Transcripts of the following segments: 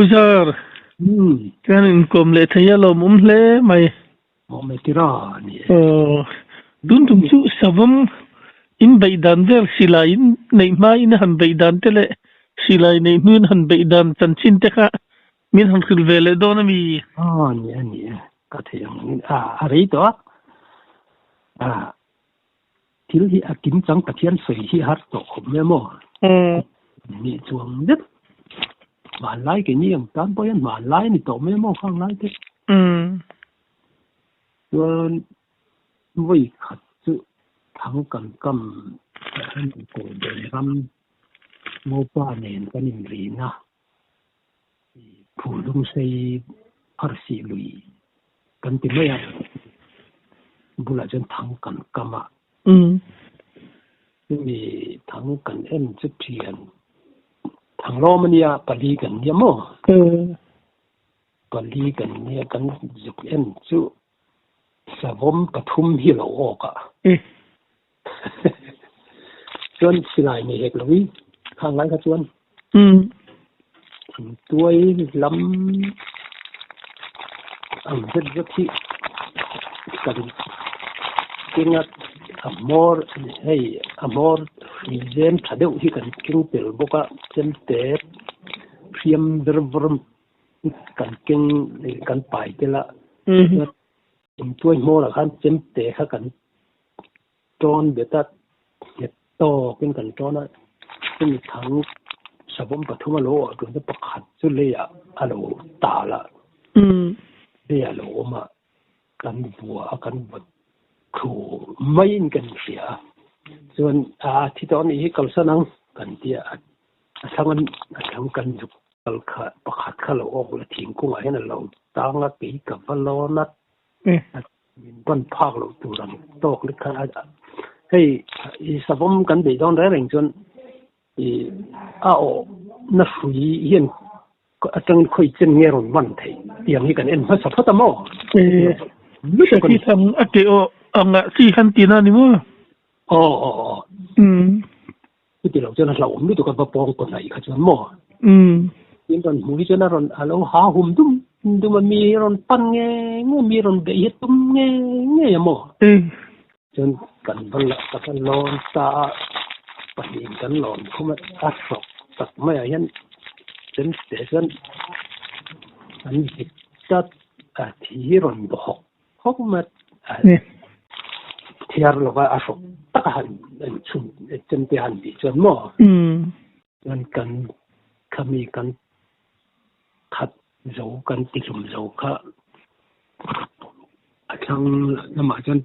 Pujar kan kom le thaya lo mum hle mai mai tira ni dun tum chu savam in baidan ver silain nei ma in han baidan tele silai nei nun han baidan chanchin te kha min han khil vele don mi ni ka thayang ari to til hi akin chang pathian soi hi har to khom me mo ni chuang dit mà lái cái niềm cán bối mà lái thì tổ mấy mong không lái thế rồi vì khát sự thắng cần cầm anh cổ để làm ngô ba nền cái niềm gì na phụ đông xây ở xí lùi cần tìm mấy anh bù lại chân thắng cần cầm à vì thắng cần em chút tiền thằng lo mình ya pali gần như mò pali gần như gần dục em chú sa vốn cả thum hi lỗ cả chuan silai này hết rồi hàng ngày cả chuan tuổi lắm rất rất thị cần kinh ngạc amor hey amor zen thadeu hi kan king pel boka chemte priam dervrum kan king kan pai tela tuai mo la kan chemte kha kan ton beta to kin kan tona kin thang sabom pathuma lo tu ta pakhat chu le ya alo ta la le ya lo ma kan bua kan bat khu mai kan sia chuan thi ton hi kalsanang kan tia sangan thang kan juk kal kha pakhat khalo ok la thingkung a hen lo tanga pe ka valona min ban phak lo turam tok li kha hei i sabom kan be don reng chuan i o na fui hian atang khoi chen nge ron man thei tiang hi kan en ma sa phata mo lu ta ki tham ateo anga si han tina ni mo cái điều cho nó lâu mới tụi con bông còn lại cái chuyện mò nhưng còn mũi cho nó rồi alo há hùm đúng mà mi rồi pan nghe mi rồi để hết tum nghe mò cho cần phân là cần lon ta bắt điện cần lon không mà áp sọc tập mấy anh đến để dân anh dịch chất thì rồi bỏ không mà thiar lo ga asok takahan chun tempehan di chun mo kan kami kan khat zo kan tilum zo kha athang nama chan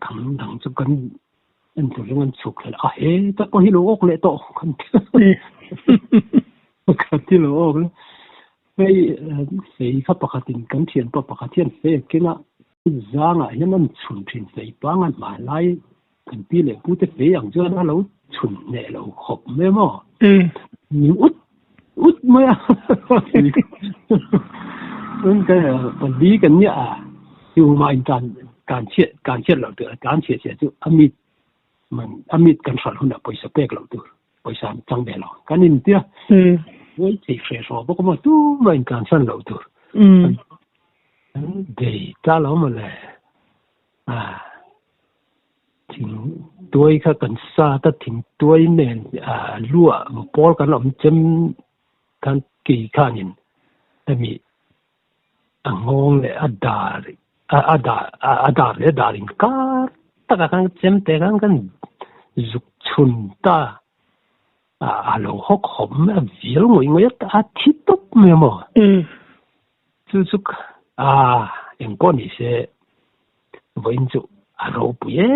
thang chu kan en tu lungan chuk la he ta ko hi lo ok le to kan kan ti lo ok sei kha pakhatin kan thian pa pakhathian se kina zanga hian an chun thin sei pangan ma lai kan pi le pu te fe ang chuan a lo chun ne lo khop me mo ni ut ma un cái lý kan nya yu ma in kan chiat lo de kan chiat chu amit kan sal hun poi sa pek lo tu poi sa chang be lo kan in tia với thì phải so bố có mà tu mình càng sân lậu tu để ta lo mà là thì tôi khác cần xa ta thì tôi nên lúa một bó cái lòng chấm kan kỳ khan nhìn tại vì ngon lệ đà lệ đà linh cá ta cái chấm thế kan dục chun ta alo hok hom vil ngoi thi top me mo chu en ko ni se voin chu alo pu ye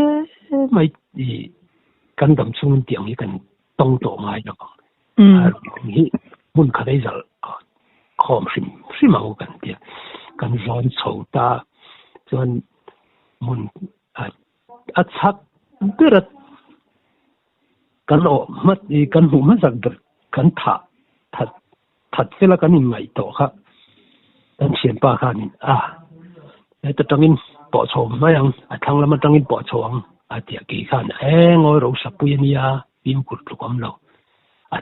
mai di kan dam chung tiang hi kan tong to ngai lo hi mun kha dai zal khom sim mau kan tia kan zon chou ta chuan mun chak berat kan o mat I kan hu ma zak der kan that sela kan in ngai to kha kan sian pa kha ni ta tangin po chom ma yang thang lam tangin po chom tia ki khan ngoi ro sa pu nia bim kut lu kom lo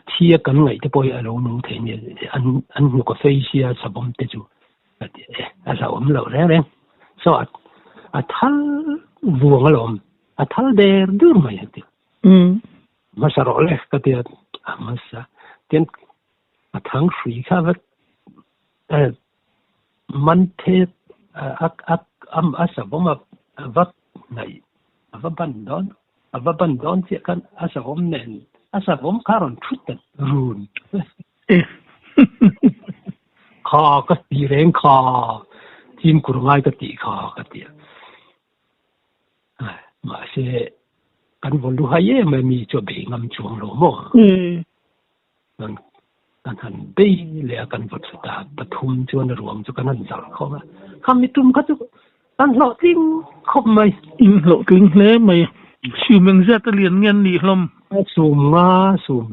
เทียกันไงที่ปอยเราหนุ่มเทเนี่ยอันหนูก็เฟียสบอมเตจูเราเราแรงสอดทัลวงอารมณ์ทัลเดอร์ดูมาอย่างเดียวมาสระเลยก็เดียวมาสะเดียนทั้งสีข้าวมันเทสบอมวัดไหนวัดบันดอนเสียกันสบอมเน้นสบอมคารอนชุดกันรูนคอก็ตีแรงคอทีมกุลง่ายก็ตีคอก็ตีมาเสกันวนดูให้ไม่มีจะเบ่งจวงลงมั้งกันหันไปเลี้ยกันวัดสตาปทุมจวนรวมจุกันนั่นจังเขาว่าคำมิตุมเขาจะกันหลอกจริงคบไหมหลอกจริงเลยไหมชิวเมืองจะเรียนเงินนี่ลมสูม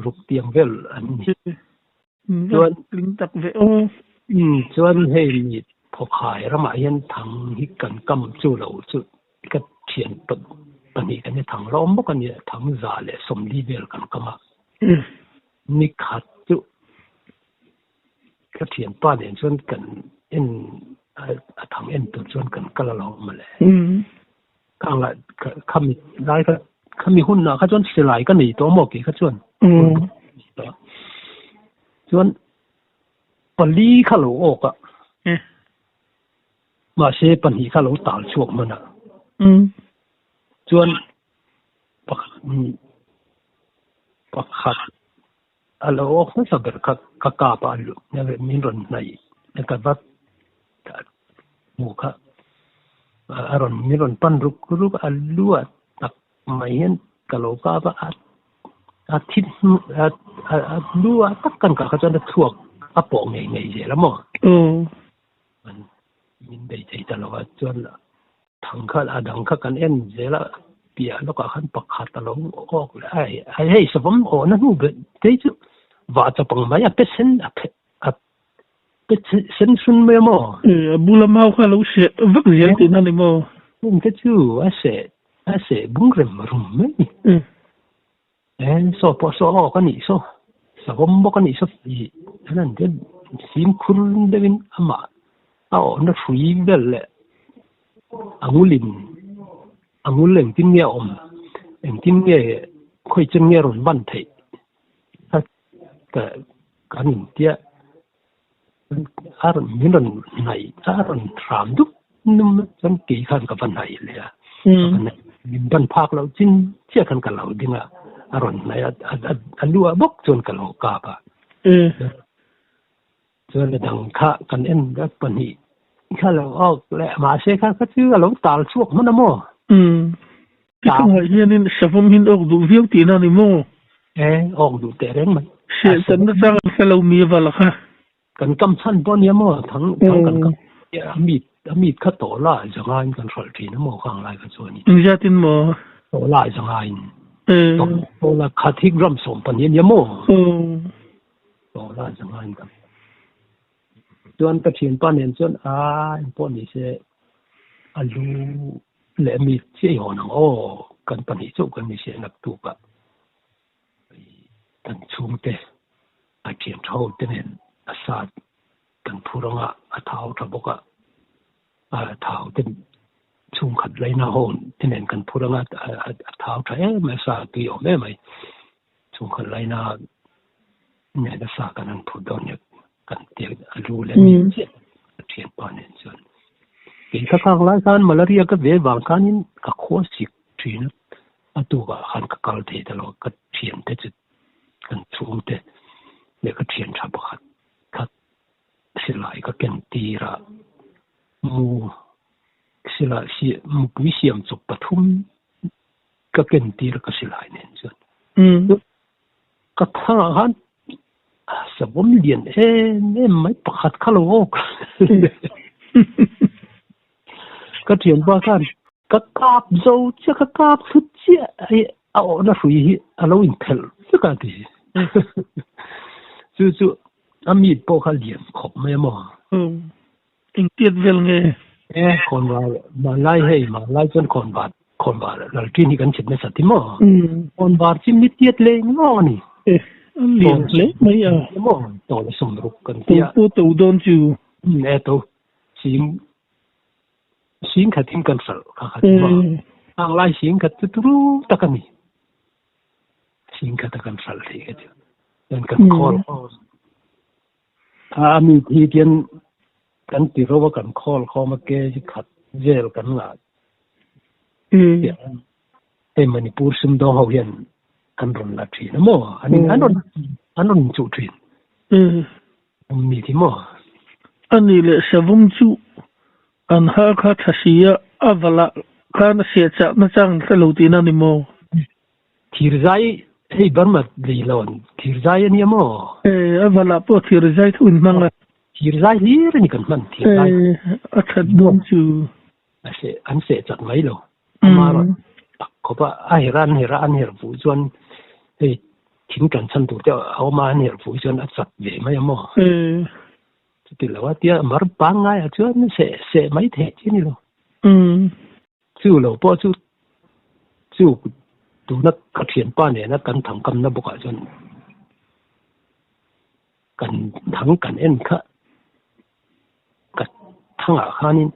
รุกเตียงเวลอันนี้จวนลิงตักเวลจวนให้มีพอขายระหมายันทางฮิกันกำจู่เราจุดก็เทียนปนีกันเนี่ยทางล้อมกันเนี่ยทางซาเลสมดีเวลกันก็มานี่ขัดจุก็เทียนป้าเนี่ยจวนกันทางตัวจวนกันก็ละล้อมมาเลยข้างละเขามีรายก็เขามีหุ้นนะเขาจวนสลายก็หนีตัวหมอกกี่เขาจวนปลีข้าหลอกอ่ะมาเชปันหีข้าหลอกตาช่วงมันอ่ะจวนปักขัดอะไรออกนั่นสับเบอร์กากาปาลุเนี่ยมีรอนไหนแล้วก็วัดหมู่ค่ะอารมณ์มีรอนปั้นรุกอัลลัวตักไม่เห็นกะโหลกาบะอาทิตย์ลัวตักกันกับเขาจนทั่วปองไงเสียแล้วมั้งมันมินได้ใจตลอดจนทางข้าดังข้ากันเสียละเปียแล้วก็ขันปักขัดตลอดออกเลยไอ้สมโอนั่นหูเกิดได้จุว่าจะปังไหมเป็นเส้นเป็นเส้นสุนไม่มั้งบุลมาข้าเราเสียวักเสียที่นั่นเลยมั้งมันก็จู่เสียบุ้งเริ่มรุ่มไหมสอบกันนี่สมบอกกันนี่นั่นเด็กสิมคุรุนเดวินอามานั่นฝีเบลเลยงูเล่งที่เงี้ยที่เงี้ยค่อยจะเงี้ยรุ่นบันเทถ้าแต่การอินเดียมีรุ่นไหนรุ่นสามดุนุ่มจังกี่ขันกับวันไหนเลยมีบันภาคเราจริงเชื่อกันกับเราดิ้งรุ่นไหนลัวบอกจนกับเรากาบจนดังข้ากันแบบปนีข้าเราออกและมาเสียข้าก็ชื่อเราตาลช่วงมันนะมั้งข้าเฮียนี่สมหินออกดูวิวตีนั่นนี่มั้งออกดูแต่เร่งมันเสียฉันจะสั่งให้เรามีว่าล่ะค่ะกันกำชั้นตอนนี้มั้งทั้งกันก็มีดข้าโตล่าจังไงกันสอดทีนะมั้งข้างไรกันส่วนนี้จะตินมั้งโตล่าจังไงโตล่าขัดที่รำสมปัญญาเนี่ยมั้งโตล่าจังไงกันจนกระเทียนป้าเนี่ยจนป้อนนี่เสียลูและมีเชี่ยหัวหนังกันปัญหาจุกันนี่เสียนักตุกะกันชุ่มเตะเทียนเท่าเตเนี่ยศาสตร์กันพูดว่าเท้าทบกะเท้าเต็มชุ่มขัดไรน่าโหนที่เนี่ยกันพูดว่าเท้าใช้ไม่ศาสตร์ตัวอย่างไม่ชุ่มขัดไรน่าเนี่ยศาสตร์กันนั้นพูดตอนเนี่ยกันเตียรู้และมีเทียนปานเนี่ยส่วนอีกข้างหลังการมาลาเรียก็เวบางการนี่ก็โคสิกทีนะตัวก็หันก็กลเทตลอดก็เทียนเตจุกันชุ่มเตเนี่ยก็เทียนชาบขัดสิลายก็เก่งตีระมูสิลายมูวิเชียมจุปทุมก็เก่งตีระก็สิลายเนี่ยส่วนก็ทางหันสมมติเรียนเนี่ยไม่ประคัดข้าโลกก็เทียนว่ากันก็กราบโจจะก็กราบสุดเจ้าเอาหน้าฝีเราอินเทลสักทีจู่ๆมีดโปเขาเลียนขบไม่มองอิงเตียดเวลไงคนว่ามาไล่ให้มาไล่จนคนบาดเราที่นี่กันเฉดในสัตว์ที่มอคนบาดจิ้มนิดเดียดเลยง้อนี่ liền lấy mấy à mò tổ là sum rục cần tụ tia bố tụ đôn chú nè tổ xin khát thêm cần sợ khát mà ang lai xin khát tu tu ta cần xin khát ta cần sợ thì cái chứ nên cần call mi thì tiền cần tiền rồi cần call mà cái khát jail cần làแต่มันพูดซึ่งดาวเห็นอันรุนละทีนะมั้งอันนี้อันรุนจุดทีมีที่มั้งอันนี้แหละสวมจุอันหาข้าทัศยะอวละข้าน่ะเสียจากนั่นจังสลุตีนั่นนี่มั้งทีรใจให้บารมาดีลอนทีรใจนี่มั้งอวละพอทีรใจทุนมั้งทีรใจฮีร์นี่กันมันทีรใจอัฐดวงจูอันเสียจัดไม่หรอมาเขาว่าไอ้ร้านเฮรฟูจวนไอ้ทิ้งกันฉันตัวเจ้าเอามาเฮรฟูจวนอัดสัตว์เวไม่ยมั้งติดแล้วว่าเดี๋ยวมาปังไงอ่ะจวนเสไม่เทที่นี่หรอจู่เราพอจู่ดูนักขัดเขียนป้าเนี่ยนักกันทำกำนับบุกจนกันทั้งกันเอ็นค่ะกันทั้งอาคารนี้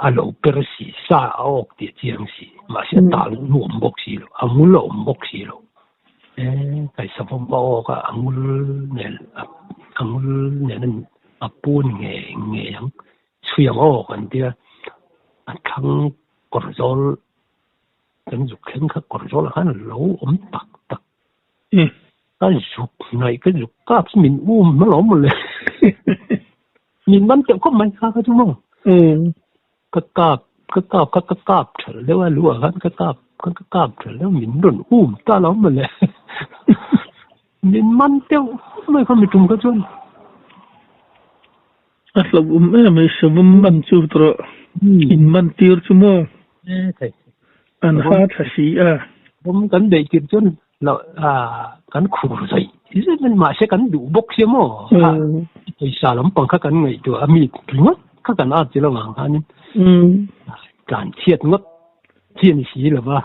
อาลูเปอร์สีซาออกเดียจียงสีมาเสียตาลุหมบกสีโลอามุลหมบกสีโลไอ้สมบัติก็อามุลเนี่ยนั่นอาปูนเงี้ยยังช่วยออกกันเดียอันทั้งกอร์โซลกันจุกเข้มข้ากอร์โซลขันโลตักก็จุกหน่อยก็จุกกาบมินมันหลอมหมดเลยมินมันเจ็บก็ไม่ค่ะก็จุ๊มั้งก็กาบเฉลยว่ารู้ว่ากันก็กาบเฉลยมินโดนตาหลอมหมดเลยมินมันเตี้ยวไม่ค่อยมีจุ่มก็จนอัลลอฮ์ไม่สวมมันจูตระอินมันตีร์จุโมอันฮาทัศยะผมกันเด็กกินจนเรากันขู่ใส่ที่มันมาเช่กันดูบกเสียมั้งไอ้สารลำปังข้ากันไงตัวมีถึงว่าข้ากันอาจจะระวังอันนี้การเทียดงดเทียนสีหรือว่า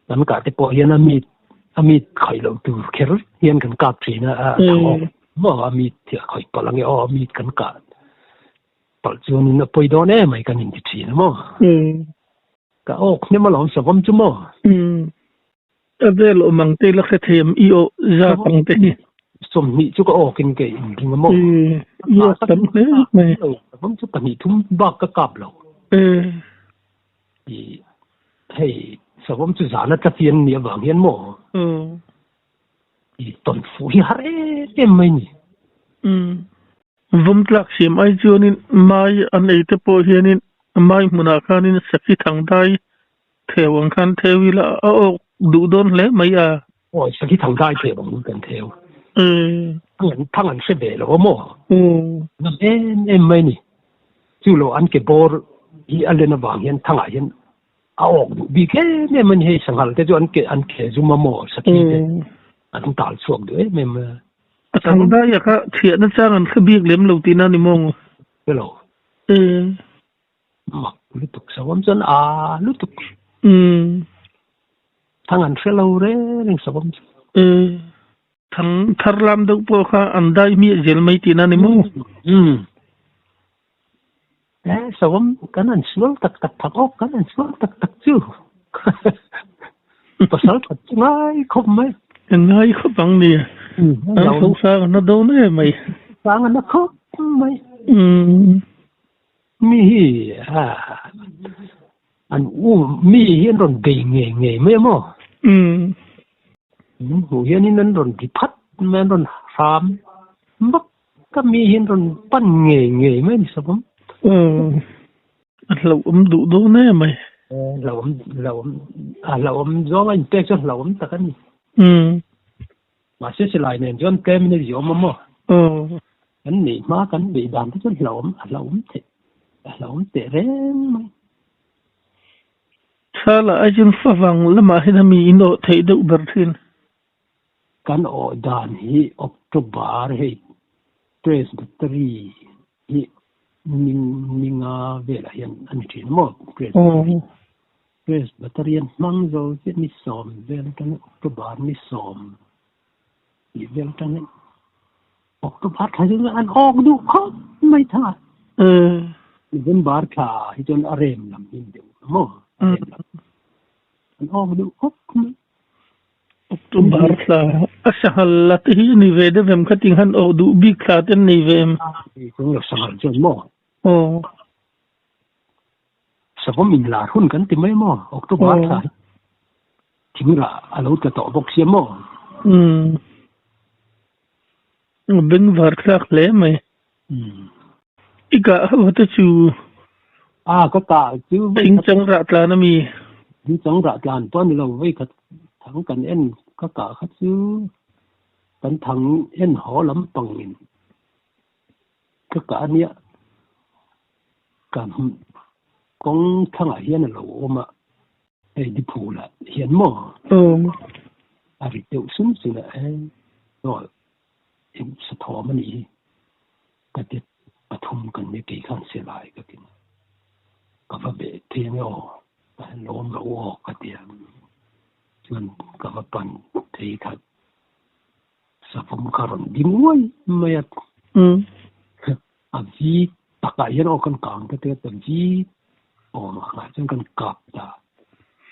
หลังจากที่ปล่อยยันมีไข่เราดูแค่รถเฮียนกันกาบสีนะทางออกเมื่อมีเถี่ยไข่ปลังมีกันกาดปัจจุบันนี้ปล่อยโดนไม่กันยินดีนะมั้งก็ออกเนี่ยมาลองสวมจุ่มเดี๋ยวมังเตลักเทียมอีโอจะปังเตสมนี่จุกออกกินเก่งจริงมั้งยอดตั้งเลยไหมผมจุกนี่ทุ่มบักกะกับเราให้สวมจุสานะจะเทียนเนี่ยบางเฮียนมั้งต้นฟูฮิฮาร์เอ็มไม่นี่ผมตลักเสียมไอจูนินไม่อันไอเตปโอเฮียนินไม่มุนาคานินสักที่ทางใดเทวังคันเทวิลาดูโดนเลยไม่โอ้สักที่ทางใดเทวังกันเทวทั้งอันเสด็จแล้วมั้งนั่นเอ็มไม่นี่จู่เราอันเก็บบอร์อีอันเลนบางเฮียนทั้งอันเอาออกบีแค่เนี่ยมันให้สังหารแต่จู่อันเก็จุมาโมสักทีเดียวอันต้องตัดส่วนด้วยไม่มาทางได้ยังก็เทียนนั่นจ้างอันคือบีกเลี้ยมเราตีนั่นนี่มองก็เรามักลุตุกสวมจนลุตุกทางอันเฟลเราเรื่องสวมทางทารลามดุปค่ะอันได้มีเจลไม่ตีนั่นนี่มองสวมกันอันสวมตักผักออกกันอันสวมตักจู่ภาษาตัดง่ายคมไหมง่ายคมบังเนี่ยอันสงสารน่าโดนไหมฟังอันนั้นคมไหมมีอันมีเห็นรอนเกยเงยไม่มั้งหูเห็นนี่นั่นรอนที่พัดแม่รอนฟาร์มมักก็มีเห็นรอนปั้นเงยไม่สมเราดูโดนไหมเราย้อนไปเตะจนเราตะกันนี่มาเสียสลายเนี่ยจนเต็มเลยย้อนมาอันนี้มากันบีดานที่จนเราเตะเร่งไหมถ้าละไอ้จนฟังแล้วมาให้ทำมีอินโดไทยดูแบบนี้กันอดานฮีออกตุบาร์ฮีเทรสตรีฮีนิงาเวลายันอันนี้มั้งเทรส Presbyterian mang rồi biết mi xòm về cái cái bản mi xòm thì về cái cái bản khai chúng anh đủ không mấy thà bên bản khá thì cho nó rèm làm gì được mà anh đủ không Oktober la asahal latihi ni vede vem katingan du big klaten ni vem thì cũng là sao cho mà oh sao mình là hun kan ti mai mo October khai chính là alo cái tổ bốc xiêm mà ben var klak le mai ika wata chu có cả chứ ting chang ra tla na mi những chẳng ra gan toán là với cái thằng cần em có cả khách chứ cần thằng em họ lắm bằng mình có cả nia cảm con thằng ấy hiện là lỗ mà ấy đi phụ là hiện mò vì tiểu sinh sự là rồi em sẽ thọ mà nhỉ cái tiết bắt thùng cần những cái khăn xe lại cái gì có phải bị thiên nhau lỗ lỗ cái tiếtมันก็มาปั่นที่ขัดสับผมคารอนดิ้งไว้ไม่จีตะกายนออกกันกลางก็เตะตันจีออกมาจนกันกับตา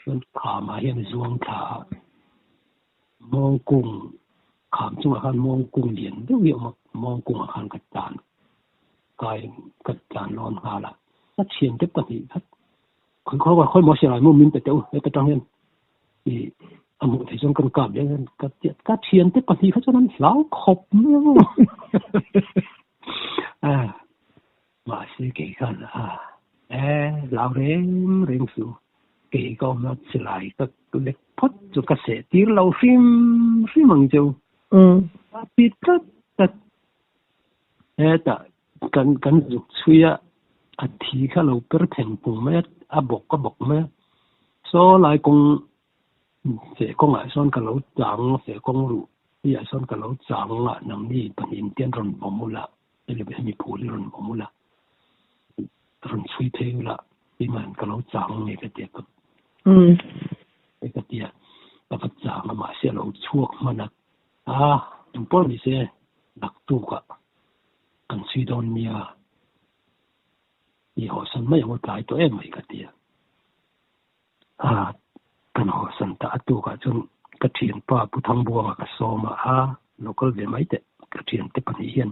จนขามาเห็นสวงขามองกุ้งขามจังหวะการมองกุ้งเหรียญเดี๋ยวเดี๋ยวมองกุ้งอาคารกัดจานกายกัดจานนอนหาละถ้าเชียนเจ็บกันทีครับค่อยมองเสียหายมุ่งมิ้นแต่เดี๋ยวไปจังเห็นthì một thì trong cần cảm nhận các chiến tiếp còn thì phải cho nó lão khóc nữa mà sẽ kể gần lão rèm số kể câu nó sẽ lại các lệch phốt cho các sẽ tiếng lâu phim bằng châu biết tất cần dục suy thì các lâu per thành cùng mấy bọc mấy số lại cùng sẽ có ngại son cả lấu trắng sẽ có rủ bây giờ son cả lấu trắng là nằm đi bằng hiện tiền run bỏ mua là đây là bây giờ phụ đi run bỏ mua là run suy thế là đi mà cả lấu trắng này cái tiệc cái tiệc và vật trắng mà sẽ lấu chuộc mà nè chúng tôi thì sẽ đặc tu cả cần suy đoán nia thì họ sẵn mấy một cái tụi em mấy cái tiệcกันหัวสันตาตัวก็จนกระเทียนป้าผู้ทำบัวก็โซมาเราก็เลยไม่แต่กระเทียนแต่ปัญญา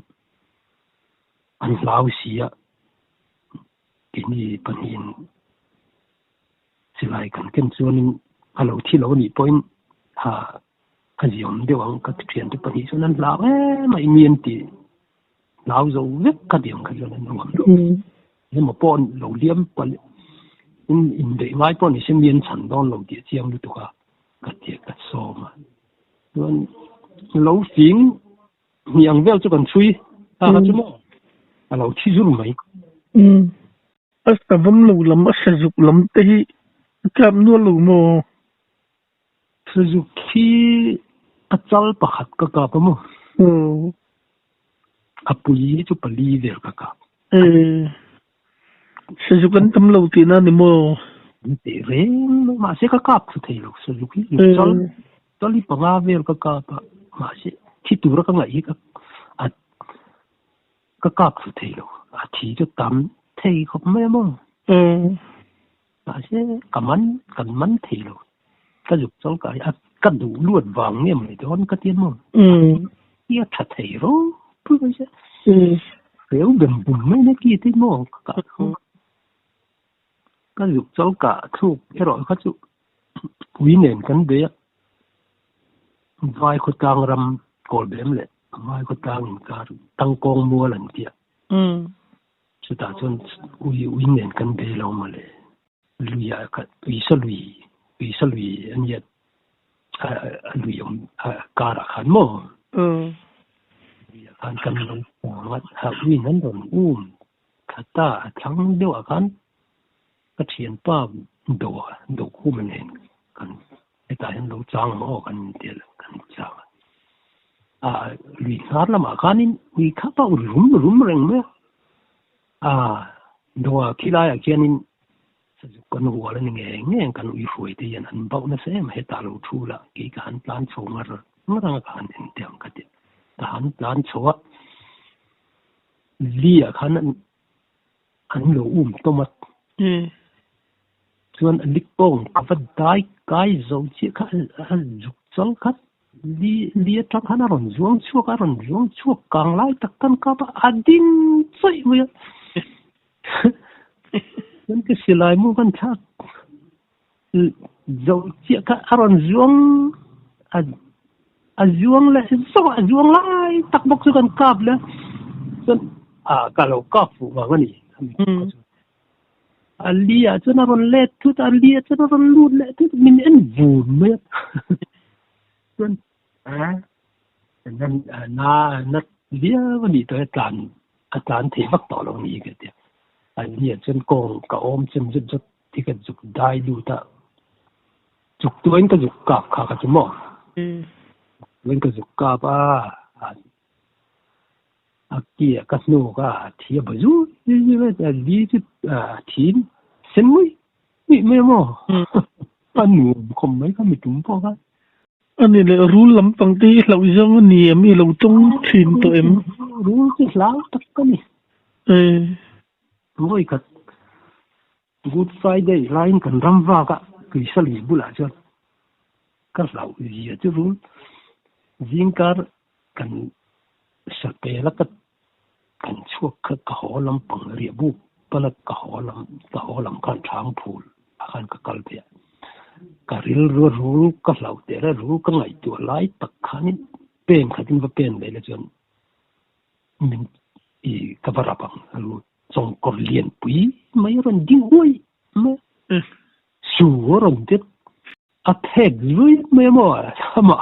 อันลาวเสียที่นี่ปัญญาสิไลกันเกินส่วนเราที่เราหนีพ้นขยมเดี๋ยวกระเทียนแต่ปัญญาส่วนนั้นลาวไม่เมียนตีลาวเราเล็กกระเดียงขยมนั้นรวมด้วยนี่มาป้อนเราเลี้ยมปนin de ngai pon ni semien chan don lo ti chiang lu tu ka ka ti ka so ma don lo fing yang vel chu kan chui ta chu mo lo chi zu mai astavam lo lam asazuk lam te hi kam nu lo mo suzuki achal pakhat ka pa mo apui chu pali ver ka Suzuki tâm lâu thì nó đi mua thì rèn mà sẽ các cặp thì lúc Suzuki cho đi bằng về các cặp mà sẽ khi tu ra các ngày các cặp thì lúc thì cho tắm thì không mấy mà mà sẽ cầm mắn thì lúc cái dục cho cái đủ luôn vàng nghe mình cho cái tiền mà kia thật thì rồi cứ vậy chứ nếu đừng bùng mấy cái kia thế mà cái dục cho cả thu cái rồi cái chú quý nền cắn bé vai có tăng ram cột bém lệ vai có tăng cả tăng con mua lần kia chúng ta chọn quý nền cắn bé lâu mà lệ lùi cái lùi sa lùi anh nhật lùi ông cả là khán mò khán cắn lâu mà quý nền rồi khát ta thắng đều ở khánก็เทียนป้าดูคู่มันเองกันไอ้ตาเห็นรู้จังมาออกกันเดียวกันจังลีฮาร์ละมาคันนี้วีข้าป้ารุมเร่งไหมดูขี้ลายเขียน sa ju kan huwa la nge kan u foi te yan an bau na se ma heta lo thu la ki ka han plan cho ngara ka han en tiang ka ti ta han plan cho lia khan an lo to mat chuan lik pong ka dai kai zo chi ka an juk chol khat li tak hana ron zuang chuak a ron zuang chuak kang lai tak kan ka ba adin choi mu nên cái xì lại mua con thác dầu chia cả aron zuang zuang là zuang lại tak bok su kan kap le kalau kap wa ngani alia chu na ron let tu alia chu na ron lut le tu min en vu me chuan nên na lia wani to tan the bak to lo ni ke ti anh hiện chân con cả ôm chân rất thì cái dục đai đủ ta dục tôi anh cái dục cạp khá cái chấm mỏ anh cái dục cạp kia cái nô cái thì bây giờ như vậy đi chứ thì xin mấy mỏ anh nụ không mấy cái mình trúng bao cái anh này là rule lắm bằng tí lâu dòng này mi lâu tung thìn tụi em rule chứ lão tất cái này rồi cái Good Friday line kan ramva ka kisali bula cho ka lau gì chứ run zinkar kan sape la ka kan chuak ka ho lam pang ri bu pala ka ho lam kan thang phul akan ka kalpia ka ril ru ka lau te ra ru ka ngai tu lai tak khanin pen khatin va pen le chon min I ka varapang lu trong con liền quý mấy con điên quay mà sủa rồi chết thẹt với mấy mỏ mà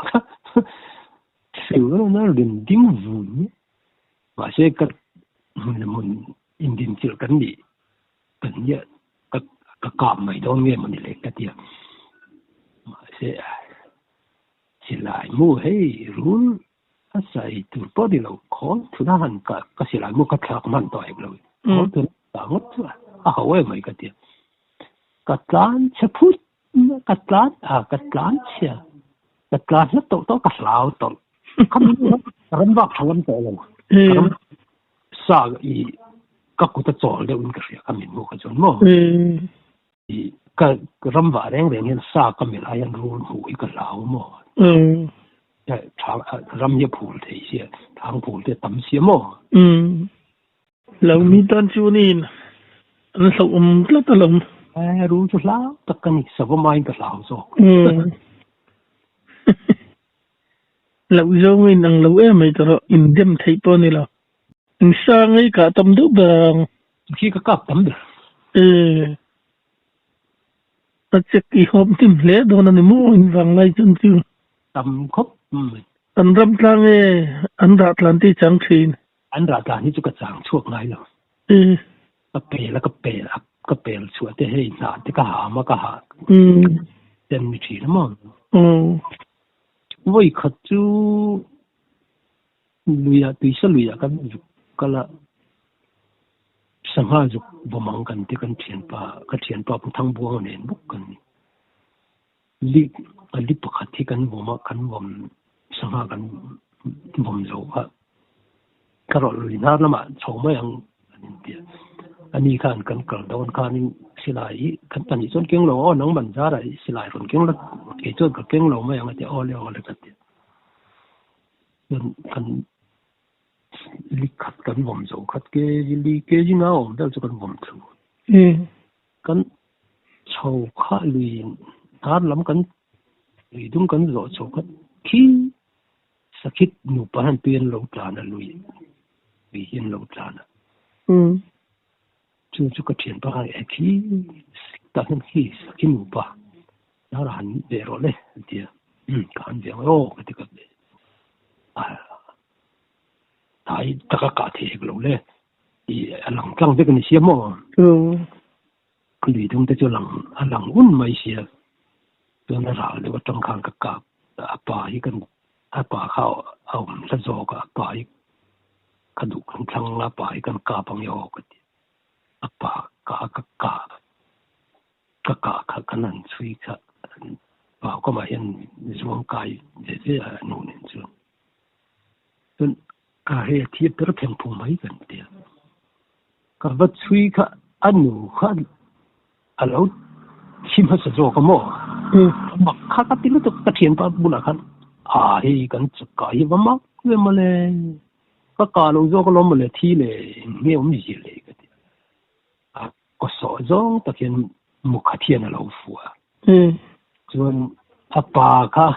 sủa nó liền điên vui và sẽ cắt mình in chịu cắn đi cẩn nhớ các cọp mày đó nghe mình lấy cái tiền mà sẽ lại mua hay rún sai từ bao đi lâu khó thứ đó hẳn cả sẽ lại mua các khác man tội rồi khó thứ đó ngất chứ hậu ấy mấy cái tiền cắt lán sẽ phút cắt lán sẽ cắt lán nó tổ cắt lão tổ không rắn vác thằng tổ rồi sao ý các cụ ta chọn được cái gì cái mình mua cái chọn mua cái rắn vác đen đen sao cái mình ai ăn luôn hủi cái lão mua rắm nhớ phù thế chứ thằng phù thế tắm xía mua lâu mi tan chú nín anh sầu lắm ta lắmรู้จุดแล้วตะกันนี่สบายกับเราโซ่lâu dâu mình ăn lâu em mày tao in đêm thấy bao nhiêu là anh sang ấy cả tâm đúc bằng khi cái cặp tắm được ta chắc cái hôm tìm lẽ đó là mua in vàng này chân chứ tắm khóc anh rắm lang ấy anh rát lan tí chẳng xin anh rát lan thì chú cái chẳng chuộc này rồi cái bể chuột thế hay nè cái hả mà cái hả tên mình chỉ lắm mà với khát chú lùi tùy sao lùi cái là sang hà dục vô mangกันที่กันเทียนป่าผู้ทั้งบัวเนี่ยบุกกันลิปขัดที่กันบ่มากันบ่สังหากันบ่โลอ่ะก็รอลุยน้ำละมาโฉมยังอันนี้กันกระโดดกันสิลายกันตอนนี้จนเก่งโลน้องบรรดาอะไรสิลายคนเก่งละเกี่ยวกับเก่งโลไม่ยังไงจะอ้อเลี้ยวอะไรกันกันลิขัดกันบ่มโจขัดเกลีเกจิงเอาเดี๋ยวจะกันบ่มถูกันชาวข้าลุยท้าล้ำกันลุยดุ้งกันโจชาวกันขี้สักคิดหนูปานเปลี่ยนโลกลานะลุยเห็นโลกลานะchú cái chuyện bao ngày khi ta nên khi ngủ ba nó là hắn về rồi đấy thì hắn về rồi cái cái tại tất cả thế cái lâu đấy thì lòng trăng cái này xem mà cái gì chúng ta cho lòng un mấy xem cho nó ra được trong khang cái cặp bà ấy cái bàเขาsẽ do cái bà ấy cái đủ trăng là bà ấy cái cặp bằng nhau cái apa ka cả khả năng suy cả bảo có mà hiện dùng cái để nụ nên chứ nên cả hệ thiết rất thêm phù mấy gần tiền cả vật suy cả anh nụ cả alo chim hết rồi có mỏ mà khác tí nữa cái tiền bao bù là khăn thì cần cái gì mà cái mà le cái cả lúc rồi cái lo mà le thi le nghe ông gì le cái có số giống tất nhiên một cái tiền là lâu phù cho nên bà cái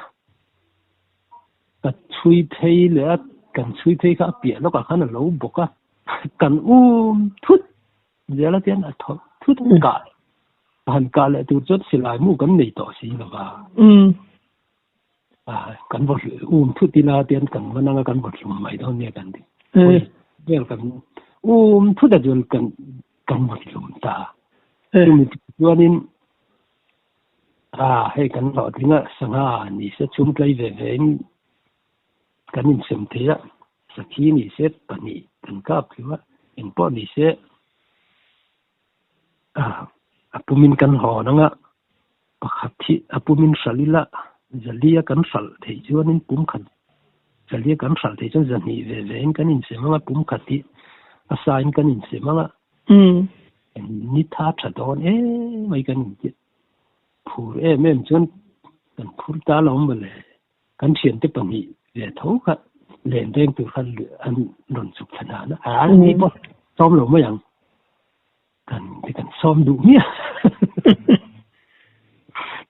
suy thế là cần suy thế cái biệt nó cả khăn là lâu bốc cần thút giờ là tiền là thút cả hành cả lại từ trước xí lại mua cái này tổ xí là ba cần vật thút thì là tiền cần mà năng cần vật dùng máy thôi nghe cần đi giờ cần thút là dùng cần vật dùng ta cho nên hay cần họ thì ngã sang ni sẽ chum play về cần nhìn xem thế á sau khi ni sẽ bận ni cần cáp thìว่าเห็นป้อนี่เสapu min kan ho nanga pakhathi apu min salila zalia kan sal thei chuanin pum khan zalia kan sal thei chuan zani ve kan in se manga pum khati asain kan in se manga ni tha thadon mai kan phur em chuan kan phur ta lom bale kan thian te pani ve tho kha len deng tu khan an non suk thana na ni bo som lo ma yang kan som du nia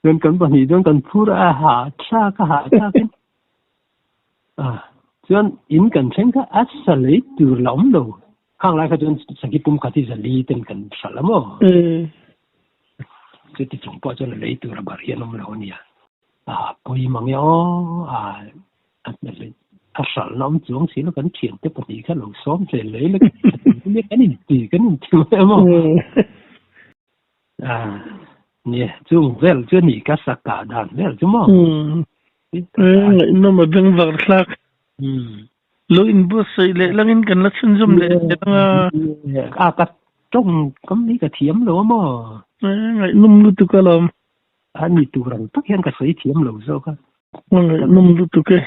don kan pani don kan phur ha cha ka ken chuan in kan theng ka asale tu lom lo khang lai kha chuan sagi pum khati zali ten kan salamo cái chuyện bao giờ lấy từ là bảo hiểm ông lão nia bây mà nghe sợ nó xuống xí nó vẫn chuyển tiếp một tí khác lẩu xóm rồi lấy nó không biết cái gì cái gì em không nè chung về chưa nghỉ cả sạc cả đàn về chứ mà nó mà bên vật khác lối in bút xây lệ lăng in cần là chân zoom lệ cái trong cấm lý cái thiếm nữa mà ngày nôm lu tu kalam anh đi tu rằng tất nhiên cái sấy thiếm lâu rồi cả nôm lu tu cái